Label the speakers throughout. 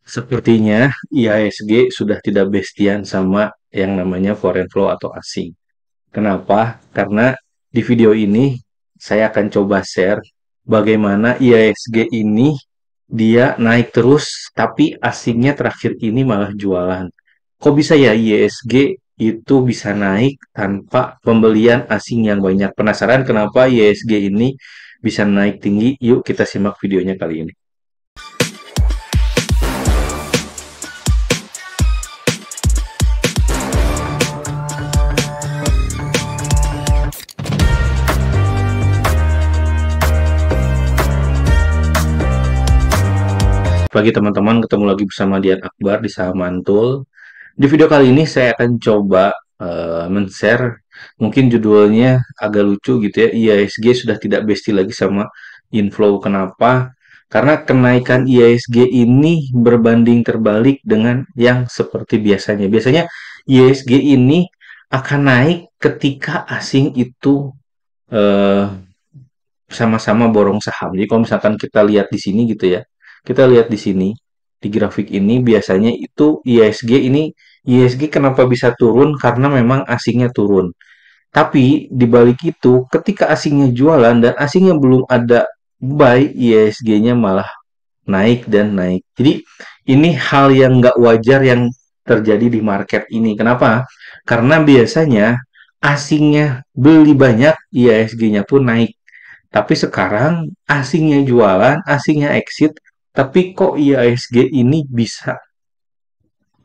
Speaker 1: Sepertinya IHSG sudah tidak bestian sama yang namanya foreign flow atau asing. Kenapa? Karena di video ini saya akan coba share bagaimana IHSG ini dia naik terus, tapi asingnya terakhir ini malah jualan. Kok bisa ya IHSG itu bisa naik tanpa pembelian asing yang banyak? Penasaran kenapa IHSG ini bisa naik tinggi? Yuk kita simak videonya kali ini. Pagi teman-teman, ketemu lagi bersama Dian Akbar di Saham Mantul. Di video kali ini saya akan coba men-share, mungkin judulnya agak lucu gitu ya, IHSG sudah tidak besti lagi sama inflow. Kenapa? Karena kenaikan IHSG ini berbanding terbalik dengan yang seperti biasanya. Biasanya IHSG ini akan naik ketika asing itu eh, sama-sama borong saham. Jadi kalau misalkan kita lihat di sini gitu ya, kita lihat di sini di grafik ini biasanya itu IHSG kenapa bisa turun karena memang asingnya turun. Tapi di balik itu ketika asingnya jualan dan asingnya belum ada buy, IHSG-nya malah naik dan naik. Jadi ini hal yang nggak wajar yang terjadi di market ini. Kenapa? Karena biasanya asingnya beli banyak, IHSG-nya pun naik. Tapi sekarang asingnya jualan, asingnya exit, tapi kok IHSG ini bisa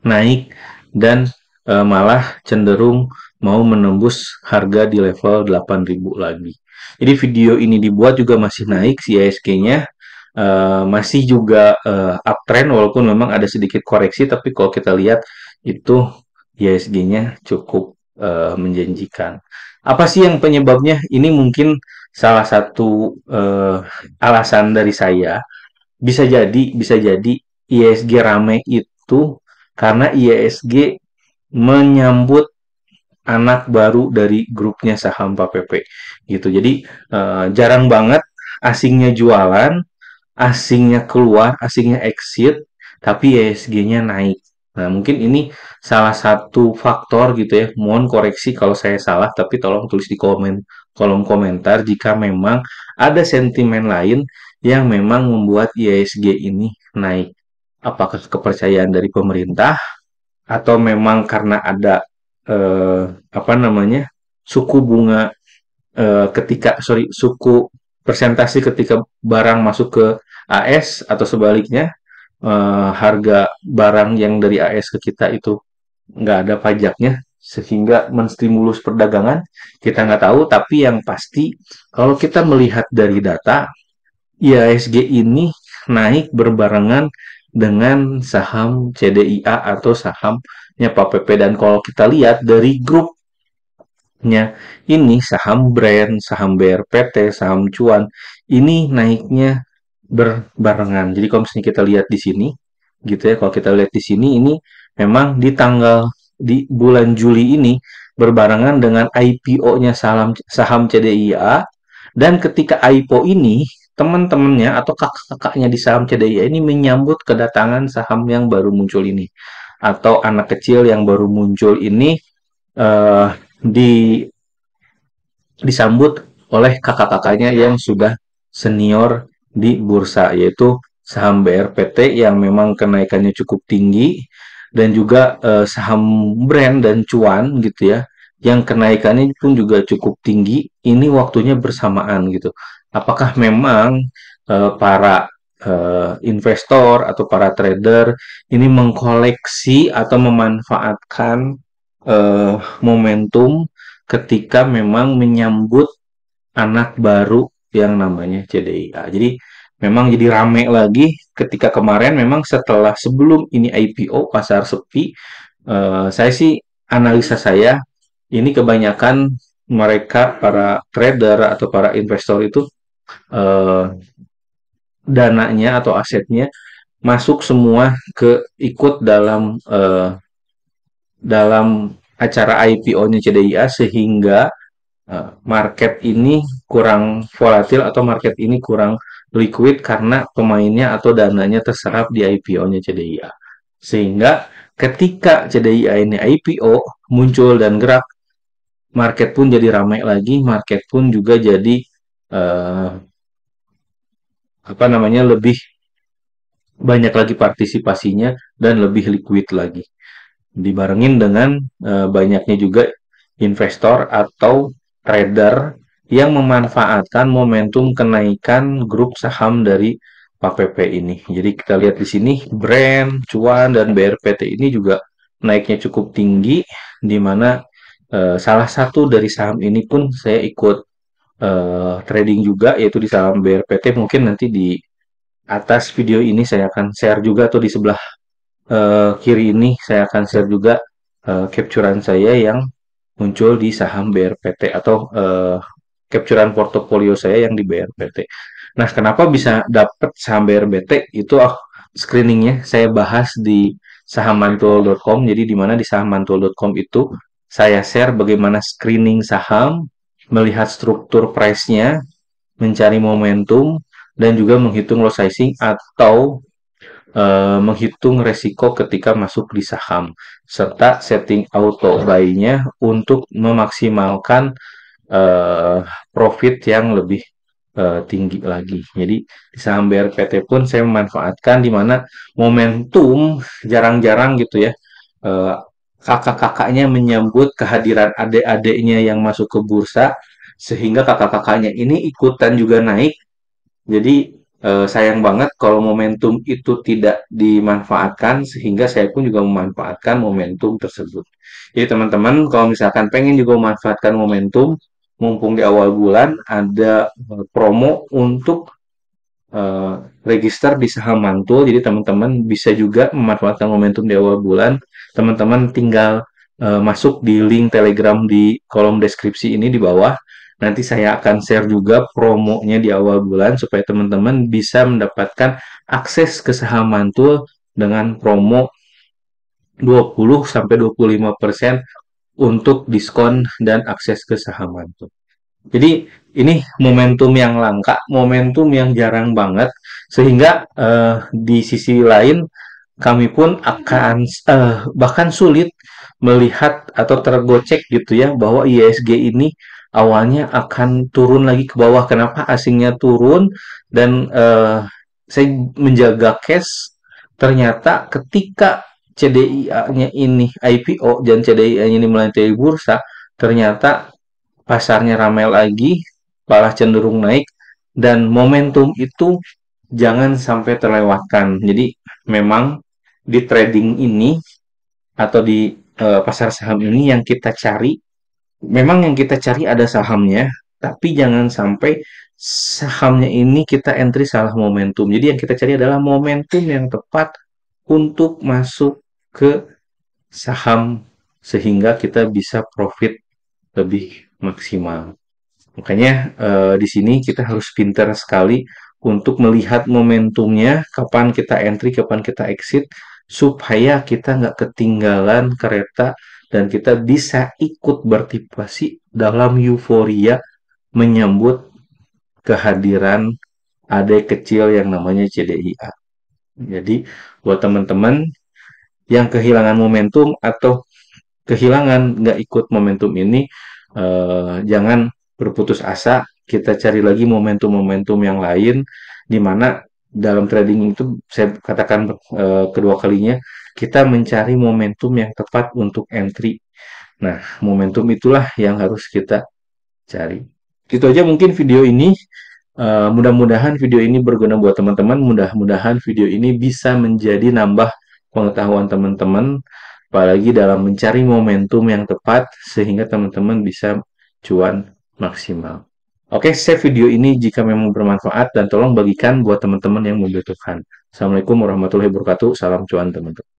Speaker 1: naik dan malah cenderung mau menembus harga di level 8.000 lagi. Jadi video ini dibuat juga masih naik si IHSG-nya, masih juga uptrend walaupun memang ada sedikit koreksi, tapi kalau kita lihat itu IHSG-nya cukup menjanjikan. Apa sih yang penyebabnya? Ini mungkin salah satu alasan dari saya. Bisa jadi IHSG rame itu karena IHSG menyambut anak baru dari grupnya saham PAPP gitu. Jadi jarang banget asingnya jualan, asingnya keluar, asingnya exit, tapi IHSG-nya naik. Nah, mungkin ini salah satu faktor gitu ya. Mohon koreksi kalau saya salah, tapi tolong tulis di kolom komentar jika memang ada sentimen lain yang memang membuat IHSG ini naik. Apakah kepercayaan dari pemerintah atau memang karena ada apa namanya suku bunga suku persentase ketika barang masuk ke AS atau sebaliknya harga barang yang dari AS ke kita itu nggak ada pajaknya sehingga menstimulus perdagangan, kita nggak tahu. Tapi yang pasti kalau kita melihat dari data, IHSG ini naik berbarengan dengan saham CDIA atau sahamnya PAPP. Dan kalau kita lihat dari grupnya, ini saham brand, saham BRPT, saham cuan, ini naiknya berbarengan. Jadi kalau misalnya kita lihat di sini, gitu ya, kalau kita lihat di sini, ini memang di bulan Juli ini berbarengan dengan IPO-nya saham saham CDIA. Dan ketika IPO ini, teman-temannya atau kakak-kakaknya di saham CDIA ini menyambut kedatangan saham yang baru muncul ini, atau anak kecil yang baru muncul ini eh, di disambut oleh kakak-kakaknya yang sudah senior di bursa, yaitu saham BRPT yang memang kenaikannya cukup tinggi, dan juga saham brand dan cuan gitu ya, yang kenaikannya pun juga cukup tinggi. Ini waktunya bersamaan gitu. Apakah memang para investor atau para trader ini mengkoleksi atau memanfaatkan momentum ketika memang menyambut anak baru yang namanya CDIA. Jadi memang jadi rame lagi ketika kemarin, memang setelah sebelum ini IPO pasar sepi. Saya sih, analisa saya, ini kebanyakan mereka para trader atau para investor itu eh, dananya atau asetnya masuk semua ke ikut dalam acara IPO-nya CDIA, sehingga market ini kurang volatil atau market ini kurang liquid karena pemainnya atau dananya terserap di IPO-nya CDIA. Sehingga ketika CDIA ini IPO muncul dan gerak, market pun jadi ramai lagi, market pun juga jadi eh, apa namanya lebih banyak lagi partisipasinya dan lebih liquid lagi. Dibarengin dengan banyaknya juga investor atau trader yang memanfaatkan momentum kenaikan grup saham dari PAPP ini. Jadi kita lihat di sini Brand, Cuan, dan BRPT ini juga naiknya cukup tinggi, di mana salah satu dari saham ini pun saya ikut trading juga, yaitu di saham BRPT. Mungkin nanti di atas video ini saya akan share juga, atau di sebelah kiri ini saya akan share juga capturean saya yang muncul di saham BRPT, atau capturean portofolio saya yang di BRPT. Nah, kenapa bisa dapat saham BRPT itu screeningnya saya bahas di sahammantul.com. Jadi di mana di sahammantul.com itu saya share bagaimana screening saham, melihat struktur price-nya, mencari momentum, dan juga menghitung loss sizing atau menghitung resiko ketika masuk di saham, serta setting auto buy-nya untuk memaksimalkan profit yang lebih tinggi lagi. Jadi di saham BRPT pun saya memanfaatkan di mana momentum jarang-jarang gitu ya, eh, kakak-kakaknya menyambut kehadiran adik-adiknya yang masuk ke bursa, sehingga kakak-kakaknya ini ikutan juga naik. Jadi sayang banget kalau momentum itu tidak dimanfaatkan, sehingga saya pun juga memanfaatkan momentum tersebut. Jadi teman-teman kalau misalkan pengen juga memanfaatkan momentum, mumpung di awal bulan ada promo untuk eh, register di saham mantul. Jadi teman-teman bisa juga memanfaatkan momentum di awal bulan. Teman-teman tinggal masuk di link Telegram di kolom deskripsi ini di bawah. Nanti saya akan share juga promonya di awal bulan supaya teman-teman bisa mendapatkan akses ke saham mantul dengan promo 20 sampai 25% untuk diskon dan akses ke saham mantul. Jadi ini momentum yang langka, momentum yang jarang banget, sehingga di sisi lain kami pun akan bahkan sulit melihat atau tergocek gitu ya bahwa ISG ini awalnya akan turun lagi ke bawah. Kenapa asingnya turun dan saya menjaga cash, ternyata ketika CDIA-nya ini IPO dan CDIA-nya ini melantai bursa, ternyata pasarnya ramai lagi, malah cenderung naik, dan momentum itu jangan sampai terlewatkan. Jadi memang di trading ini atau di pasar saham ini yang kita cari, memang yang kita cari ada sahamnya, tapi jangan sampai sahamnya ini kita entry salah momentum. Jadi yang kita cari adalah momentum yang tepat untuk masuk ke saham sehingga kita bisa profit lebih maksimal. Makanya di sini kita harus pintar sekali untuk melihat momentumnya, kapan kita entry, kapan kita exit, supaya kita nggak ketinggalan kereta dan kita bisa ikut berpartisipasi dalam euforia menyambut kehadiran adik kecil yang namanya CDIA. Jadi buat teman-teman yang kehilangan momentum atau kehilangan nggak ikut momentum ini, jangan berputus asa. Kita cari lagi momentum-momentum yang lain, di mana dalam trading itu saya katakan kedua kalinya kita mencari momentum yang tepat untuk entry. Nah, momentum itulah yang harus kita cari. Itu aja mungkin video ini. Mudah-mudahan video ini berguna buat teman-teman. Mudah-mudahan video ini bisa menjadi nambah pengetahuan teman-teman, apalagi dalam mencari momentum yang tepat sehingga teman-teman bisa cuan maksimal. Oke, save video ini jika memang bermanfaat dan tolong bagikan buat teman-teman yang membutuhkan. Assalamualaikum warahmatullahi wabarakatuh. Salam cuan teman-teman.